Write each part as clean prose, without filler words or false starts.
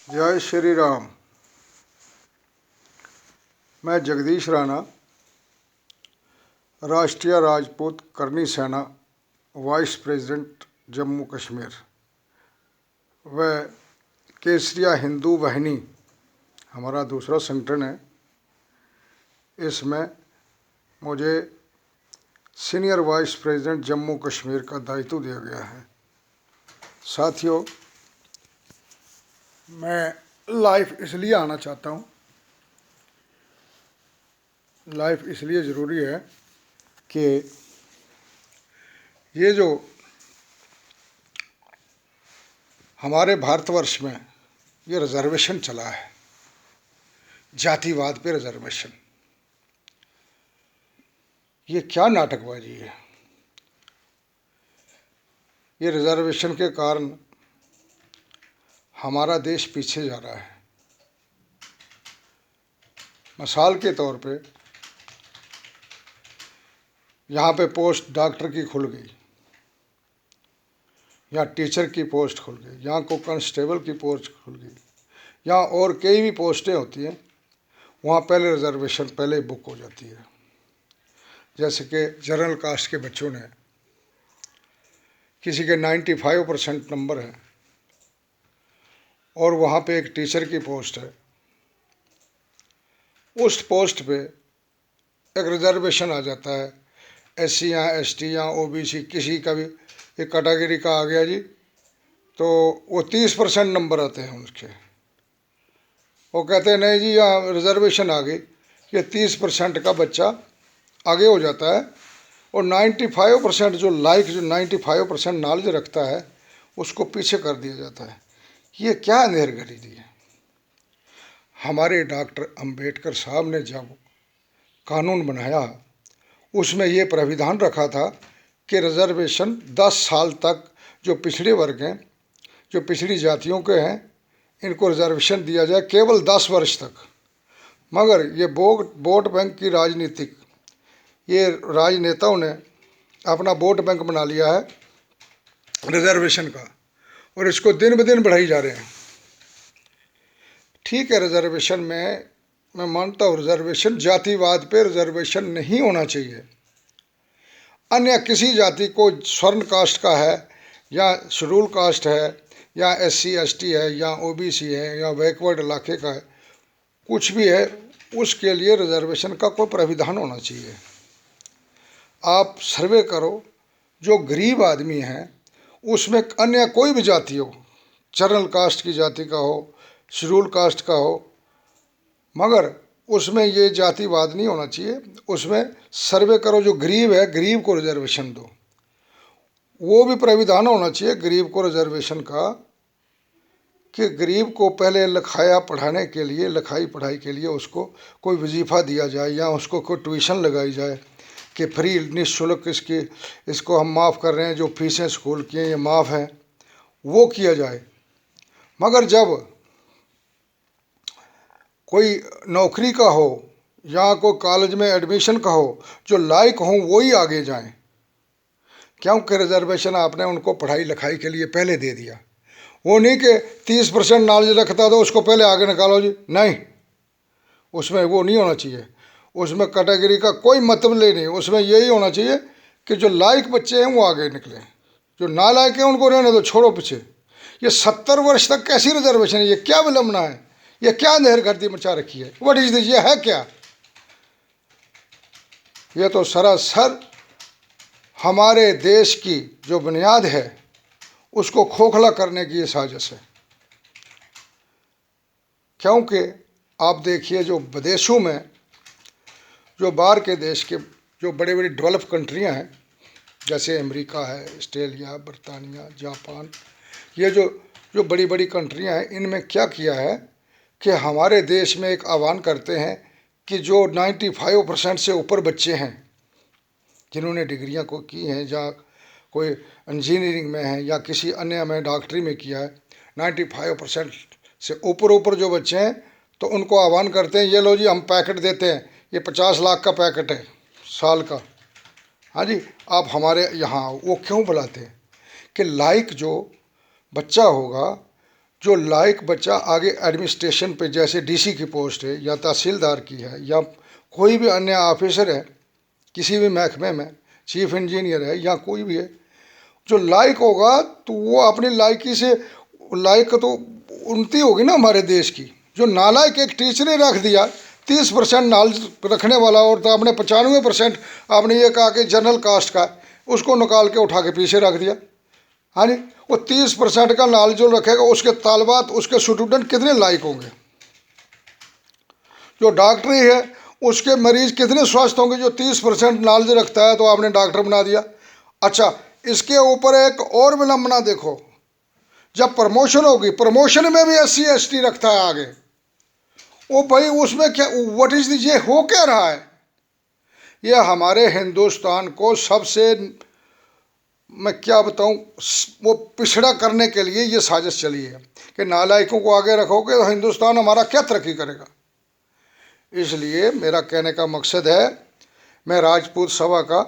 जय श्री राम। मैं जगदीश राणा, राष्ट्रीय राजपूत करनी सेना वाइस प्रेसिडेंट जम्मू कश्मीर व केसरिया हिंदू वाहिनी हमारा दूसरा संगठन है। इसमें मुझे senior vice president Jammu Kashmir का दायित्व दिया गया है। साथियों, मैं लाइव इसलिए आना चाहता हूँ, लाइफ इसलिए ज़रूरी है कि ये जो हमारे भारतवर्ष में ये रिजर्वेशन चला है, जातिवाद पे रिजर्वेशन, ये क्या नाटकबाजी है। ये रिजर्वेशन के कारण हमारा देश पीछे जा रहा है। मिसाल के तौर पे यहाँ पे पोस्ट डॉक्टर की खुल गई, यहाँ टीचर की पोस्ट खुल गई, यहाँ को कांस्टेबल की पोस्ट खुल गई, यहाँ और कई भी पोस्टें होती हैं, वहाँ पहले रिजर्वेशन पहले बुक हो जाती है। जैसे कि जनरल कास्ट के बच्चों ने, किसी के 95% नंबर हैं और वहाँ पे एक टीचर की पोस्ट है, उस पोस्ट पे एक रिजर्वेशन आ जाता है। SC या ST या OBC किसी का भी एक कैटेगरी का आ गया जी, तो वो 30% नंबर आते हैं उसके। वो कहते हैं नहीं जी यहाँ रिजर्वेशन आ गई, ये 30% का बच्चा आगे हो जाता है और 95% जो 95% नॉलेज रखता है उसको पीछे कर दिया जाता है। ये क्या अंधेरगर्दी है। हमारे डॉक्टर अंबेडकर साहब ने जब कानून बनाया, उसमें ये प्राविधान रखा था कि रिजर्वेशन 10 साल तक जो पिछड़े वर्ग हैं, जो पिछड़ी जातियों के हैं, इनको रिजर्वेशन दिया जाए केवल 10 वर्ष तक। मगर ये वोट बैंक की राजनीतिक, ये राजनेताओं ने अपना वोट बैंक बना लिया है रिजर्वेशन का, और इसको दिन ब दिन बढ़ाई जा रहे हैं। ठीक है, रिजर्वेशन में मैं मानता हूँ रिजर्वेशन, जातिवाद पे रिजर्वेशन नहीं होना चाहिए। अन्य किसी जाति को स्वर्ण कास्ट का है या शेड्यूल कास्ट है या SC ST है या OBC है या बैकवर्ड इलाके का है, कुछ भी है, उसके लिए रिजर्वेशन का कोई प्राविधान होना चाहिए। आप सर्वे करो, जो गरीब आदमी हैं उसमें अन्य कोई भी जाति हो, जनरल कास्ट की जाति का हो, शेड्यूल कास्ट का हो, मगर उसमें ये जातिवाद नहीं होना चाहिए। उसमें सर्वे करो, जो गरीब है गरीब को रिजर्वेशन दो। वो भी प्राविधान होना चाहिए गरीब को रिजर्वेशन का कि गरीब को पहले लिखाया पढ़ाने के लिए, लिखाई पढ़ाई के लिए उसको कोई वजीफ़ा दिया जाए या उसको कोई ट्यूशन लगाई जाए कि फ्री निःशुल्क इसको हम माफ़ कर रहे हैं, जो फीसें स्कूल की हैं ये माफ़ हैं, वो किया जाए। मगर जब कोई नौकरी का हो या कोई कॉलेज में एडमिशन का हो, जो लायक हों वही आगे जाएं, क्योंकि रिजर्वेशन आपने उनको पढ़ाई लिखाई के लिए पहले दे दिया। वो नहीं कि 30% नॉलेज रखता तो उसको पहले आगे निकालो जी, नहीं, उसमें वो नहीं होना चाहिए। उसमें कैटेगरी का कोई मतलब नहीं, उसमें यही होना चाहिए कि जो लायक बच्चे हैं वो आगे निकले, जो नालायक हैं उनको रहने दो, छोड़ो पीछे। ये 70 वर्ष तक कैसी रिजर्वेशन है, ये क्या विलंबना है, ये क्या अंधेरगर्दी मचा रखी है। व्हाट इज दिस, ये है क्या। ये तो सरासर हमारे देश की जो बुनियाद है उसको खोखला करने की ये साजिश है। क्योंकि आप देखिए, जो विदेशों में, जो बाहर के देश के जो बड़े बड़ी डेवलप कंट्रियां हैं, जैसे अमेरिका है, ऑस्ट्रेलिया, बरतानिया, जापान, ये जो बड़ी बड़ी कंट्रियां हैं, इनमें क्या किया है कि हमारे देश में एक आह्वान करते हैं कि जो 95% से ऊपर बच्चे हैं, जिन्होंने डिग्रियां को की हैं या कोई इंजीनियरिंग में है या किसी अन्य में डॉक्टरी में किया है, 95% से ऊपर जो बच्चे हैं, तो उनको आह्वान करते हैं, ये लो जी हम पैकेट देते हैं, ये 50 लाख का पैकेट है साल का, हाँ जी आप हमारे यहाँ। वो क्यों बुलाते हैं कि लायक जो बच्चा होगा, जो लायक बच्चा आगे एडमिनिस्ट्रेशन पे, जैसे डीसी की पोस्ट है या तहसीलदार की है या कोई भी अन्य ऑफिसर है किसी भी महकमे में, चीफ इंजीनियर है या कोई भी है, जो लायक होगा तो वो अपनी लायकी से, लायक तो उन्नति होगी ना हमारे देश की। जो नालायक एक टीचर ने रख दिया 30% नॉलेज रखने वाला, और तो आपने 95% आपने ये कहा कि जनरल कास्ट का, उसको निकाल के उठा के पीछे रख दिया। हाँ जी, वो 30% का नॉलेज जो रखेगा उसके तालबात उसके स्टूडेंट कितने लायक होंगे। जो डॉक्टरी है उसके मरीज कितने स्वस्थ होंगे जो 30% नॉलेज रखता है, तो आपने डॉक्टर बना दिया। अच्छा, इसके ऊपर एक और विलंबना देखो, जब प्रमोशन होगी, प्रमोशन में भी SC ST रखता है आगे। वो भाई उसमें क्या, व्हाट इज दिस, ये हो क्या रहा है? ये हमारे हिंदुस्तान को सबसे, मैं क्या बताऊं, वो पिछड़ा करने के लिए ये साजिश चली है कि नालायकों को आगे रखोगे तो हिंदुस्तान हमारा क्या तरक्की करेगा। इसलिए मेरा कहने का मकसद है, मैं राजपूत सभा का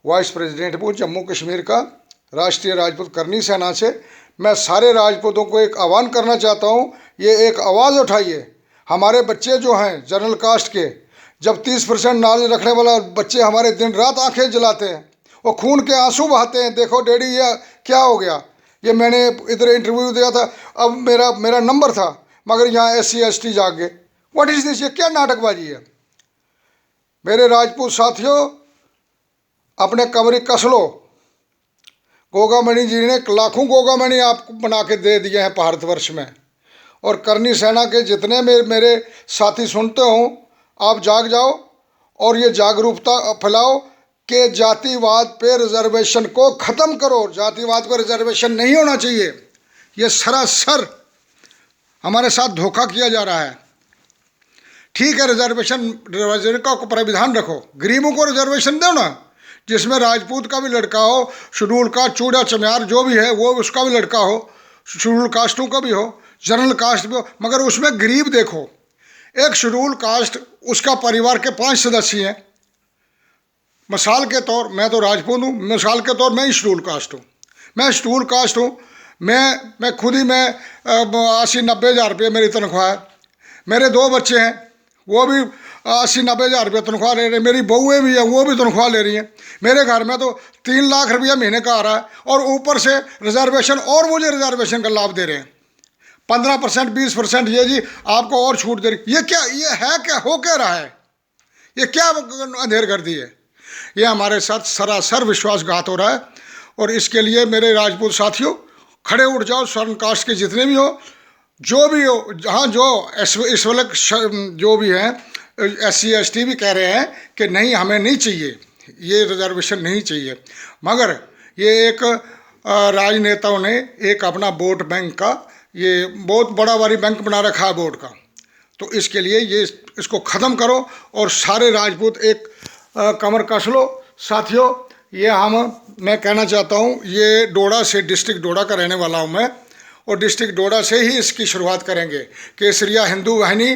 वाइस प्रेसिडेंट हूँ जम्मू कश्मीर का, राष्ट्रीय राजपूत करनी सेना से। मैं सारे राजपूतों को एक आह्वान करना चाहता हूँ, ये एक आवाज़ उठाइए। हमारे बच्चे जो हैं जनरल कास्ट के, जब 30% नॉलेज रखने वाला बच्चे हमारे दिन रात आंखें जलाते हैं, वो खून के आंसू बहाते हैं, देखो डैडी ये क्या हो गया। ये मैंने इधर इंटरव्यू दिया था, अब मेरा नंबर था, मगर यहाँ SC ST जाग गए। व्हाट इज दिस, ये क्या नाटकबाजी है। मेरे राजपूत साथियों, अपने कमरे कस लो। गोगामणि जी ने लाखों गोगामणि आपको बना के दे दिए हैं भारतवर्ष में, और करनी सेना के जितने मेरे साथी सुनते हो, आप जाग जाओ और ये जागरूकता फैलाओ कि जातिवाद पे रिजर्वेशन को ख़त्म करो। जातिवाद पर रिजर्वेशन नहीं होना चाहिए। ये सरासर हमारे साथ धोखा किया जा रहा है। ठीक है, रिजर्वेशन का प्राविधान रखो, गरीबों को रिजर्वेशन दो ना, जिसमें राजपूत का भी लड़का हो, शेड्यूल कास्ट चूड़ा चम्यार जो भी है वो उसका भी लड़का हो, शेड्यूल कास्टों का भी हो, जनरल कास्ट भी हो, मगर उसमें गरीब देखो। एक शेड्यूल कास्ट, उसका परिवार के 5 सदस्य हैं। मिसाल के तौर, मैं तो राजपूत हूँ, मिसाल के तौर मैं ही शेड्यूल कास्ट हूँ, मैं शेड्यूल कास्ट हूँ। मैं खुद ही, मैं 80-90 हज़ार रुपये मेरी तनख्वाह है। मेरे 2 बच्चे हैं, वो भी 80-90 हज़ार रुपये तनख्वाह ले रहे हैं। मेरी बहुएँ भी हैं, वो भी तनख्वाह ले रही हैं। मेरे घर में तो 3 लाख रुपया महीने का आ रहा है, और ऊपर से रिजर्वेशन, और मुझे रिजर्वेशन का लाभ दे रहे हैं 15%, 20%। ये जी आपको और छूट दे रही। ये क्या, ये है क्या, हो क्या रहा है? ये क्या अंधेर कर दी है? ये हमारे साथ सरासर विश्वासघात हो रहा है। और इसके लिए मेरे राजपूत साथियों, खड़े उठ जाओ। स्वर्ण कास्ट के जितने भी हो, जो भी हो, जहाँ जो इस वक्त जो भी हैं SC ST भी कह रहे हैं कि नहीं, हमें नहीं चाहिए, ये रिजर्वेशन नहीं चाहिए। मगर ये एक राजनेताओं ने एक अपना वोट बैंक का, ये बहुत बड़ा भारी बैंक बना रखा है वोट का। तो इसके लिए ये इसको ख़त्म करो और सारे राजपूत एक कमर कस लो। साथियों, ये मैं कहना चाहता हूँ, ये डोडा से, डिस्ट्रिक्ट डोडा का रहने वाला हूँ मैं, और डिस्ट्रिक्ट डोडा से ही इसकी शुरुआत करेंगे। केसरिया हिंदू वाहिनी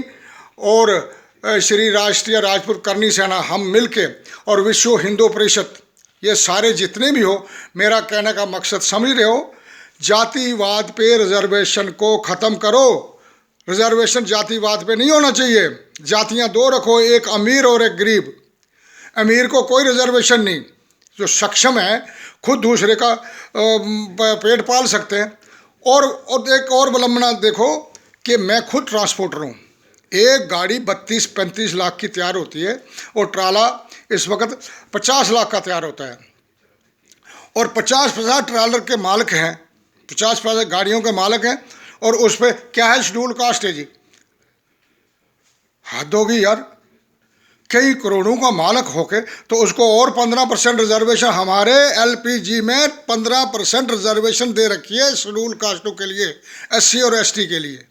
और श्री राष्ट्रीय राजपूत करनी सेना, हम मिलके, और विश्व हिंदू परिषद, ये सारे जितने भी हो, मेरा कहने का मकसद समझ रहे हो, जातिवाद पे रिजर्वेशन को ख़त्म करो। रिजर्वेशन जातिवाद पे नहीं होना चाहिए। जातियाँ 2 रखो, एक अमीर और एक गरीब। अमीर को कोई रिजर्वेशन नहीं, जो सक्षम है खुद दूसरे का पेट पाल सकते हैं। और एक और विलंबना देखो कि मैं खुद ट्रांसपोर्टर हूँ। एक गाड़ी 32-35 लाख की तैयार होती है, और ट्राला इस वक्त 50 लाख का तैयार होता है। और 50-50 ट्रालर के मालिक हैं, 50-50 गाड़ियों के मालिक हैं, और उस पर क्या है, शेड्यूल कास्ट है जी। हद होगी यार। कई करोड़ों का मालिक होके तो उसको और 15% रिजर्वेशन, हमारे LPG में 15% रिजर्वेशन दे रखी है शेड्यूल कास्टों के लिए, SC और ST के लिए,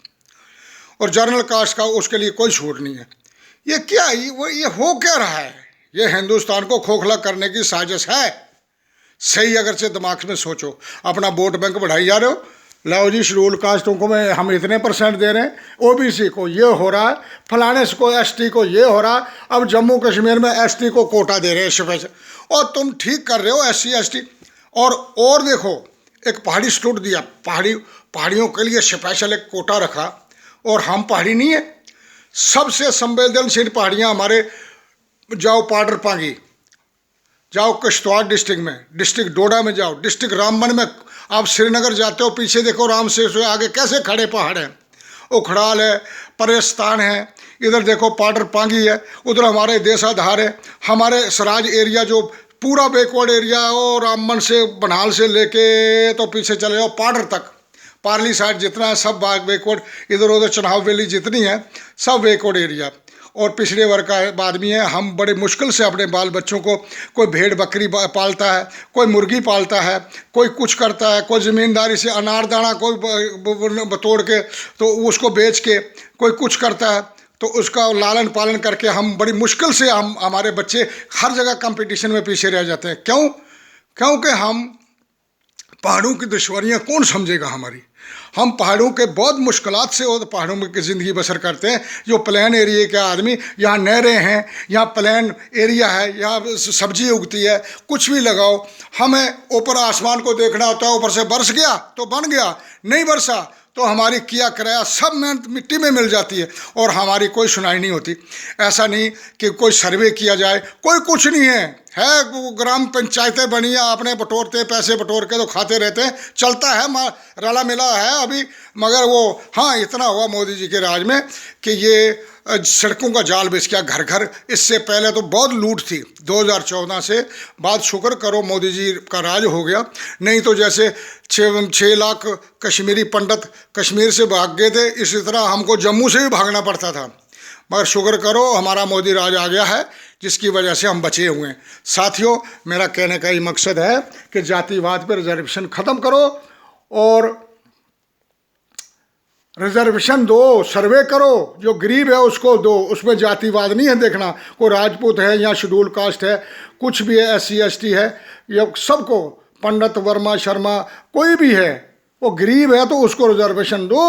और जनरल कास्ट का उसके लिए कोई छूट नहीं है। ये क्या, ये हो क्या रहा है? ये हिंदुस्तान को खोखला करने की साजिश है। सही अगर से दिमाग में सोचो, अपना वोट बैंक बढ़ाई जा रहे हो। लाओ जी, शेड्यूल कास्टों को में हम इतने % दे रहे हैं, OBC को ये हो रहा है, फलाने को ST को ये हो रहा है, अब जम्मू कश्मीर में ST को कोटा दे रहे हैं स्पेशल, और तुम ठीक कर रहे हो SC ST। और देखो, एक पहाड़ी स्टूट दिया, पहाड़ियों के लिए स्पेशल एक कोटा रखा, और हम पहाड़ी नहीं है। सबसे संवेदनशील पहाड़ियाँ हमारे, जाओ पाडर पांगी, जाओ किश्तवाड़ डिस्ट्रिक्ट में, डिस्ट्रिक्ट डोडा में जाओ, डिस्ट्रिक्ट रामबन में, आप श्रीनगर जाते हो पीछे देखो राम से आगे कैसे खड़े पहाड़ हैं। उखड़ाल है, परेस्तान है, इधर देखो पाडर पांगी है, उधर हमारे देसाधार है, हमारे सराज एरिया जो पूरा बैकवर्ड एरिया है, और रामबन से बनाल से लेके तो पीछे चले जाओ पाडर तक, पार्ली साइड जितना है सब बैकवर्ड, इधर उधर चनाव वैली जितनी है सब बैकवर्ड एरिया, और पिछड़े वर्ग का आदमी है। हम बड़े मुश्किल से अपने बाल बच्चों को, कोई भेड़ बकरी पालता है, कोई मुर्गी पालता है, कोई कुछ करता है, कोई ज़मींदारी से अनारदाना कोई तोड़ के तो उसको बेच के कोई कुछ करता है, तो उसका लालन पालन करके हम बड़ी मुश्किल से हमारे बच्चे हर जगह कंपटीशन में पीछे रह जाते हैं। क्यों? क्योंकि हम पहाड़ों की दुश्वारियाँ कौन समझेगा हमारी। हम पहाड़ों के बहुत मुश्किलात से और पहाड़ों में की ज़िंदगी बसर करते हैं। जो प्लेन एरिया के आदमी, यहाँ नहरें हैं, यहाँ प्लेन एरिया है, यहाँ सब्जी उगती है, कुछ भी लगाओ, हमें ऊपर आसमान को देखना होता है, ऊपर से बरस गया तो बन गया, नहीं बरसा तो हमारी किया कराया सब मेहनत मिट्टी में मिल जाती है, और हमारी कोई सुनाई नहीं होती। ऐसा नहीं कि कोई सर्वे किया जाए, कोई कुछ नहीं है ग्राम पंचायतें बनी है, आपने बटोरते पैसे बटोर के तो खाते रहते हैं, चलता है, रला मिला है अभी। मगर वो हाँ इतना हुआ मोदी जी के राज में कि ये सड़कों का जाल बिछ गया घर घर। इससे पहले तो बहुत लूट थी, 2014 से बाद शुक्र करो मोदी जी का राज हो गया, नहीं तो जैसे 6 लाख कश्मीरी पंडित कश्मीर से भाग गए थे, इसी तरह हमको जम्मू से भी भागना पड़ता था। मगर शुक्र करो हमारा मोदी राज आ गया है, जिसकी वजह से हम बचे हुए हैं। साथियों, मेरा कहने का ये मकसद है कि जातिवाद पर रिजर्वेशन ख़त्म करो और रिजर्वेशन दो, सर्वे करो, जो गरीब है उसको दो। उसमें जातिवाद नहीं है देखना, कोई राजपूत है या शेड्यूल कास्ट है, कुछ भी है, SC ST है, या सबको, पंडित वर्मा शर्मा कोई भी है, वो गरीब है तो उसको रिजर्वेशन दो।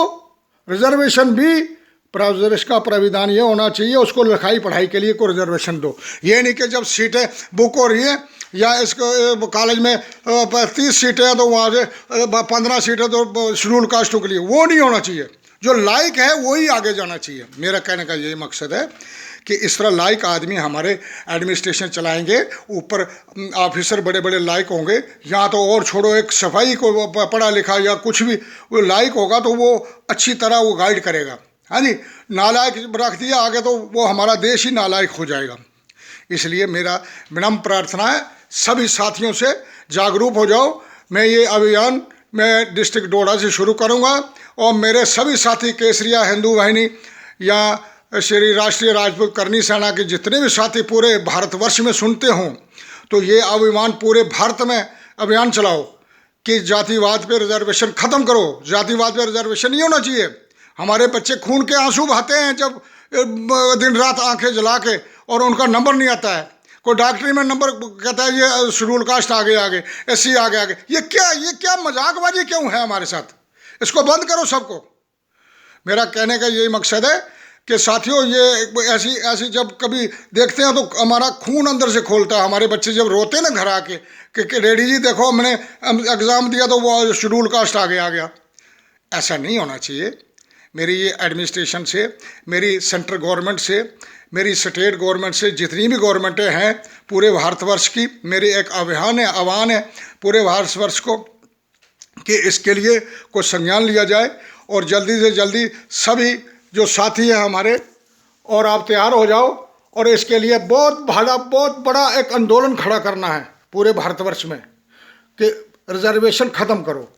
रिजर्वेशन भी का प्राविधान ये होना चाहिए, उसको लिखाई पढ़ाई के लिए को रिजर्वेशन दो। ये नहीं कि जब सीटें बुक हो रही हैं या इसको कॉलेज में 30 सीटें हैं तो वहाँ से 15 सीटें तो शेड्यूल कास्टों के लिए, वो नहीं होना चाहिए। जो लायक है वही आगे जाना चाहिए। मेरा कहने का यही मकसद है कि इस तरह लायक आदमी हमारे एडमिनिस्ट्रेशन चलाएंगे, ऊपर ऑफिसर बड़े बड़े लायक होंगे। यहाँ तो और छोड़ो, एक सफाई को पढ़ा लिखा या कुछ भी वो लायक होगा तो वो अच्छी तरह वो गाइड करेगा। हाँ जी, नालायक रख दिया आगे तो वो हमारा देश ही नालायक हो जाएगा। इसलिए मेरा विनम्र प्रार्थना है सभी साथियों से, जागरूक हो जाओ। मैं ये अभियान मैं डिस्ट्रिक्ट डोडा से शुरू करूँगा, और मेरे सभी साथी केसरिया हिंदू वाहिनी या श्री राष्ट्रीय राजपूत करनी सेना के जितने भी साथी पूरे भारतवर्ष में सुनते हों, तो ये अभियान पूरे भारत में अभियान चलाओ कि जातिवाद पे रिजर्वेशन ख़त्म करो। जातिवाद पे रिजर्वेशन नहीं होना चाहिए। हमारे बच्चे खून के आंसू बहाते हैं जब दिन रात आंखें जला के, और उनका नंबर नहीं आता है। कोई डॉक्टरी में नंबर कहता है ये शेड्यूल कास्ट आगे आगे, SC आगे आगे। ये क्या मजाकबाजी क्यों है हमारे साथ? इसको बंद करो सबको। मेरा कहने का यही मकसद है कि साथियों, ये ऐसी जब कभी देखते हैं तो हमारा खून अंदर से खोलता है। हमारे बच्चे जब रोते हैं ना घर आके कि डैडी जी देखो हमने एग्ज़ाम दिया तो वो शेड्यूल कास्ट आगे आ गया। ऐसा नहीं होना चाहिए। मेरी ये एडमिनिस्ट्रेशन से, मेरी सेंट्रल गवर्नमेंट से, मेरी स्टेट गवर्नमेंट से, जितनी भी गवर्नमेंटें हैं पूरे भारतवर्ष की, मेरी एक आह्वान है पूरे भारतवर्ष को कि इसके लिए कोई संज्ञान लिया जाए, और जल्दी से जल्दी सभी जो साथी हैं हमारे, और आप तैयार हो जाओ। और इसके लिए बहुत बड़ा एक आंदोलन खड़ा करना है पूरे भारतवर्ष में कि रिजर्वेशन ख़त्म करो।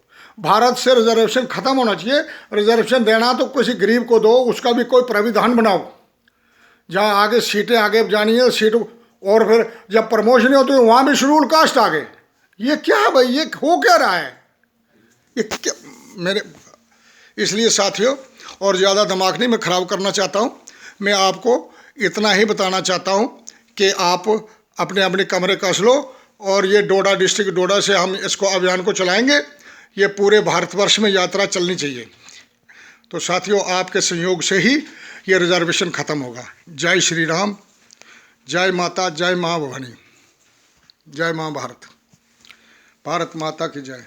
भारत से रिजर्वेशन ख़त्म होना चाहिए। रिजर्वेशन देना तो किसी गरीब को दो, उसका भी कोई प्राविधान बनाओ। जहाँ आगे सीटें आगे जानी है सीट, और फिर जब प्रमोशन हो तो वहाँ भी शेड्यूल कास्ट आगे। ये क्या है भाई? ये हो क्या रहा है? ये क्या मेरे, इसलिए साथियों, और ज़्यादा दिमाग नहीं मैं ख़राब करना चाहता हूँ। मैं आपको इतना ही बताना चाहता हूँ कि आप अपने अपने कमरे कस लो, और ये डोडा डिस्ट्रिक्ट डोडा से हम इसको अभियान को चलाएँगे। ये पूरे भारतवर्ष में यात्रा चलनी चाहिए। तो साथियों, आपके सहयोग से ही ये रिजर्वेशन ख़त्म होगा। जय श्री राम, जय माता, जय माँ भवानी, जय माँ भारत, भारत माता की जय।